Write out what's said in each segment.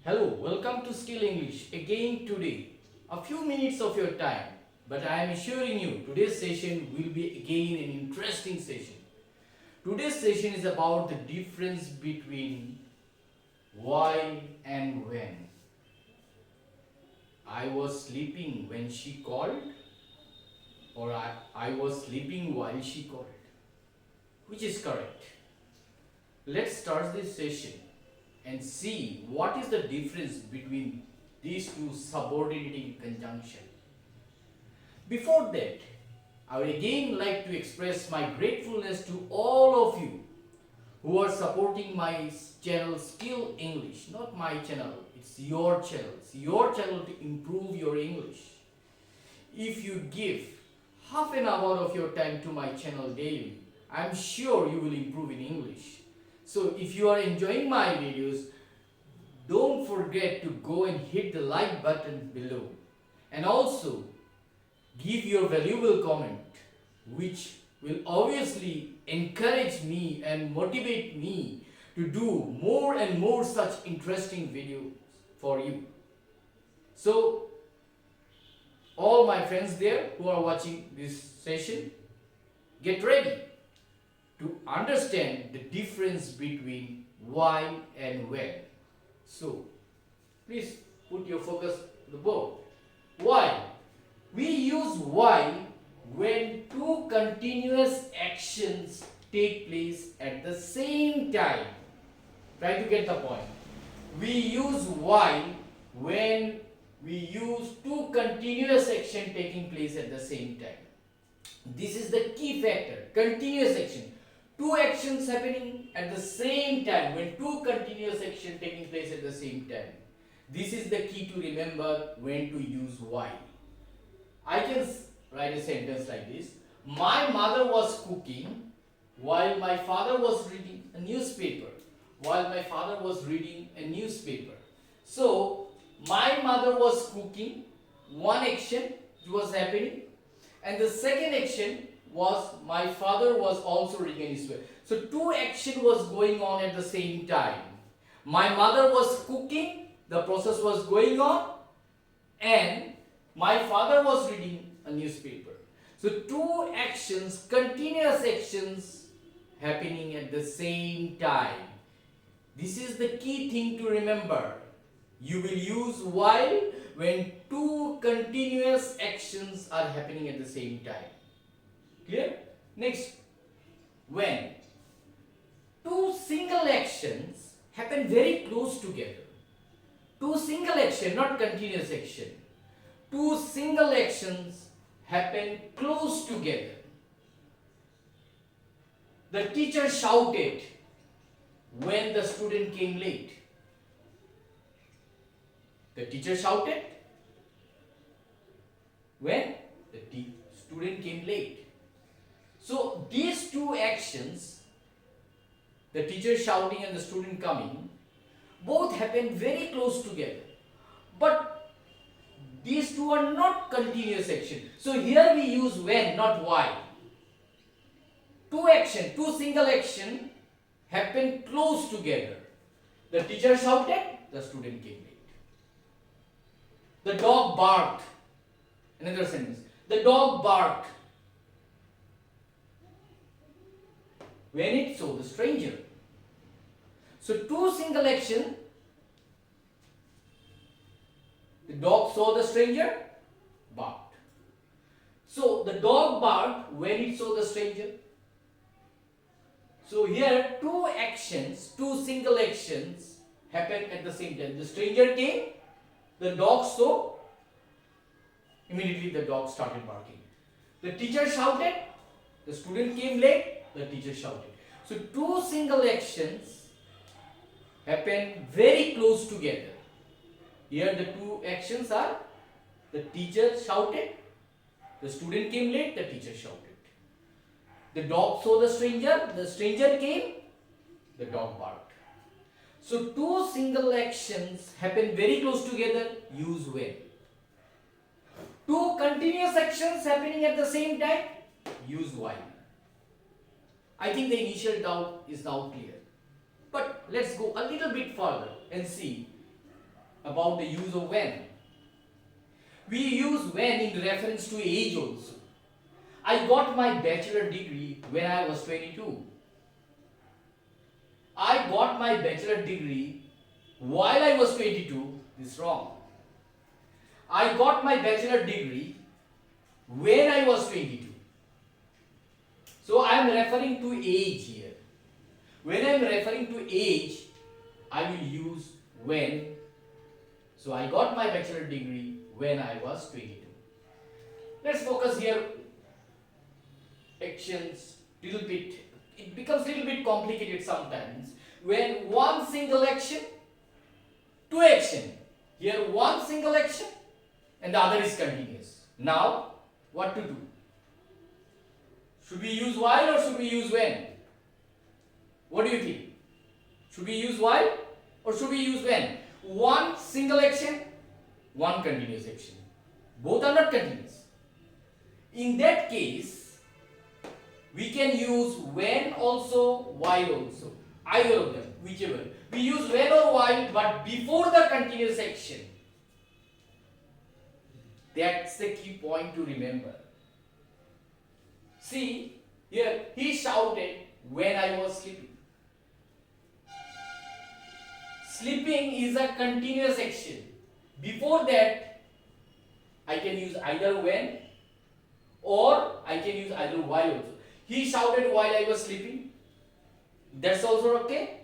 Hello, welcome to Skill English again today. A few minutes of your time, but I am assuring you today's session will be again an interesting session. Today's session is about the difference between why and when. I was sleeping when she called, or I was sleeping while she called. Which is correct? Let's start this session and see what is the difference between these two subordinating conjunction. Before that, I would again like to express my gratefulness to all of you who are supporting my channel Skill English. Not my channel, it's your channel. It's your channel to improve your English. If you give half an hour of your time to my channel daily, I'm sure you will improve in English. So if you are enjoying my videos, don't forget to go and hit the like button below. And also give your valuable comment, which will obviously encourage me and motivate me to do more and more such interesting videos for you. So all my friends there who are watching this session, get ready to understand the difference between why and when. So, please put your focus to the board. Why? We use why when two continuous actions take place at the same time. Try to get the point. We use why when we use two continuous actions taking place at the same time. This is the key factor. Continuous action. Two actions happening at the same time, when two continuous actions taking place at the same time. This is the key to remember when to use why. I can write a sentence like this. My mother was cooking while my father was reading a newspaper. While my father was reading a newspaper. So, my mother was cooking, one action was happening, and the second action was my father was also reading a newspaper. So two action was going on at the same time. My mother was cooking, the process was going on, and my father was reading a newspaper. So two actions, continuous actions happening at the same time. This is the key thing to remember. You will use while when two continuous actions are happening at the same time. Clear? Next, when two single actions happen very close together. Two single action, not continuous action. Two single actions happen close together. The teacher shouted when the student came late. The teacher shouted when the student came late. So these two actions, the teacher shouting and the student coming, both happen very close together. But these two are not continuous action. So here we use when, not why. Two action, two single action happen close together. The teacher shouted, the student came late. The dog barked. Another sentence. The dog barked when it saw the stranger. So two single action. The dog saw the stranger, barked. So the dog barked when it saw the stranger. So here two actions, two single actions happen at the same time. The stranger came, the dog saw, immediately the dog started barking. The teacher shouted, the student came late, the teacher shouted. So two single actions happen very close together. Here the two actions are the teacher shouted, the student came late, the teacher shouted. The dog saw the stranger came, the dog barked. So two single actions happen very close together, use when. Two continuous actions happening at the same time, use while. I think the initial doubt is now clear. But let's go a little bit further and see about the use of when. We use when in reference to age also. I got my bachelor degree when I was 22. I got my bachelor degree while I was 22. This is wrong. I got my bachelor degree when I was 22. So I am referring to age here. When I am referring to age, I will use when. So I got my bachelor degree when I was 22. Let's focus here. Actions, little bit. It becomes little bit complicated sometimes. When one single action, two action. Here one single action and the other is continuous. Now, what to do? Should we use while or should we use when? What do you think? Should we use while or should we use when? One single action, one continuous action. Both are not continuous. In that case, we can use when also, while also. Either of them, whichever. We use when or while, but before the continuous action. That's the key point to remember. See, here he shouted when I was sleeping. Sleeping is a continuous action. Before that, I can use either when or I can use either while also. He shouted while I was sleeping. That's also okay.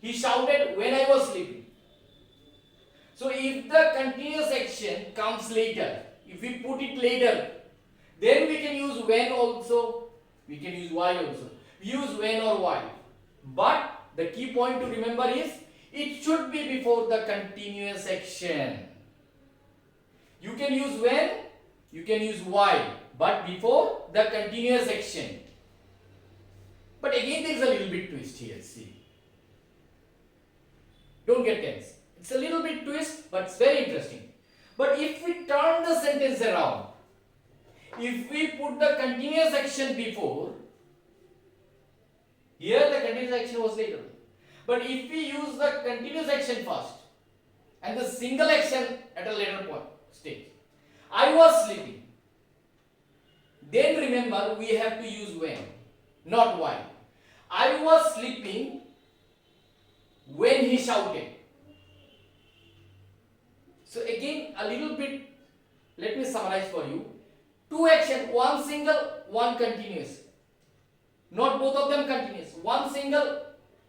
He shouted when I was sleeping. So if the continuous action comes later, if we put it later, then we can use when also, we can use while also. We use when or while. But the key point to remember is, it should be before the continuous action. You can use when, you can use while, but before the continuous action. But again there is a little bit twist here, see. Don't get tense. It's a little bit twist, but it's very interesting. But if we turn the sentence around, if we put the continuous action before, here the continuous action was later. But if we use the continuous action first and the single action at a later point stage, I was sleeping. Then remember we have to use when, not while. I was sleeping when he shouted. So again a little bit, let me summarize for you. Two action, one single, one continuous. Not both of them continuous. One single,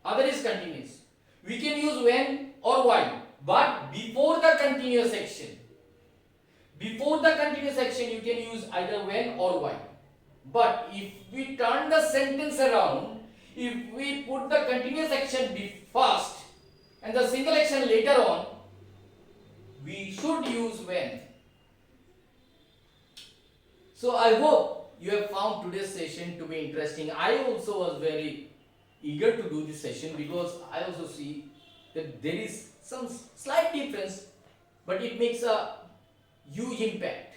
other is continuous. We can use when or while, but before the continuous action. Before the continuous action you can use either when or while. But if we turn the sentence around, if we put the continuous action first and the single action later on, we should use when. So I hope you have found today's session to be interesting. I also was very eager to do this session because I also see that there is some slight difference, but it makes a huge impact.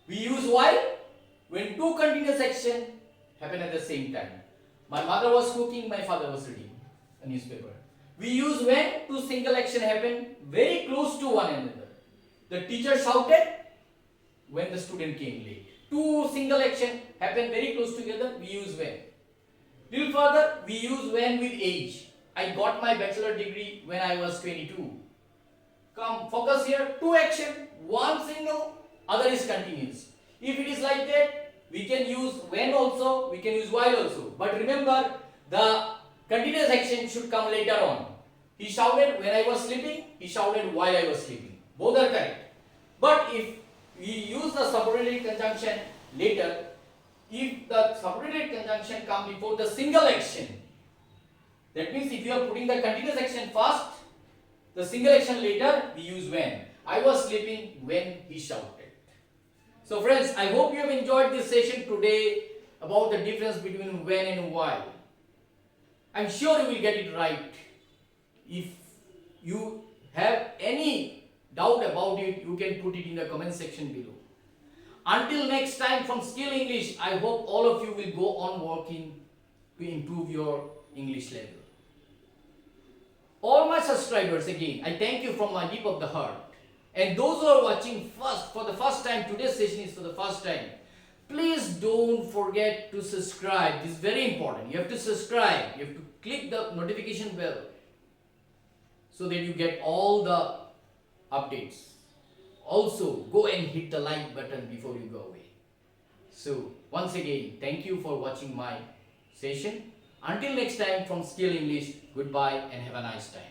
We use while when two continuous actions happen at the same time. My mother was cooking, my father was reading a newspaper. We use when two single action happen very close to one another. The teacher shouted when the student came late. Two single action happen very close together, we use when. Little further, we use when with age. I got my bachelor degree when I was 22. Come, focus here, two action, one single, other is continuous. If it is like that, we can use when also, we can use while also. But remember, the continuous action should come later on. He shouted when I was sleeping, he shouted while I was sleeping. Both are correct. But if we use the subordinate conjunction later, if the subordinate conjunction comes before the single action, that means if you are putting the continuous action first, the single action later, we use when. I was sleeping when he shouted. So friends, I hope you have enjoyed this session today about the difference between when and while. I'm sure you will get it right. If you have any doubt about it, you can put it in the comment section below. Until next time from Skill English, I hope all of you will go on working to improve your English level. All my subscribers, again, I thank you from my deep of the heart. And those who are watching for the first time, today's session is for the first time. Please don't forget to subscribe. This is very important. You have to subscribe. You have to click the notification bell so that you get all the updates. Also, go and hit the like button before you go away. So, once again, thank you for watching my session. Until next time from Skill English, goodbye and have a nice time.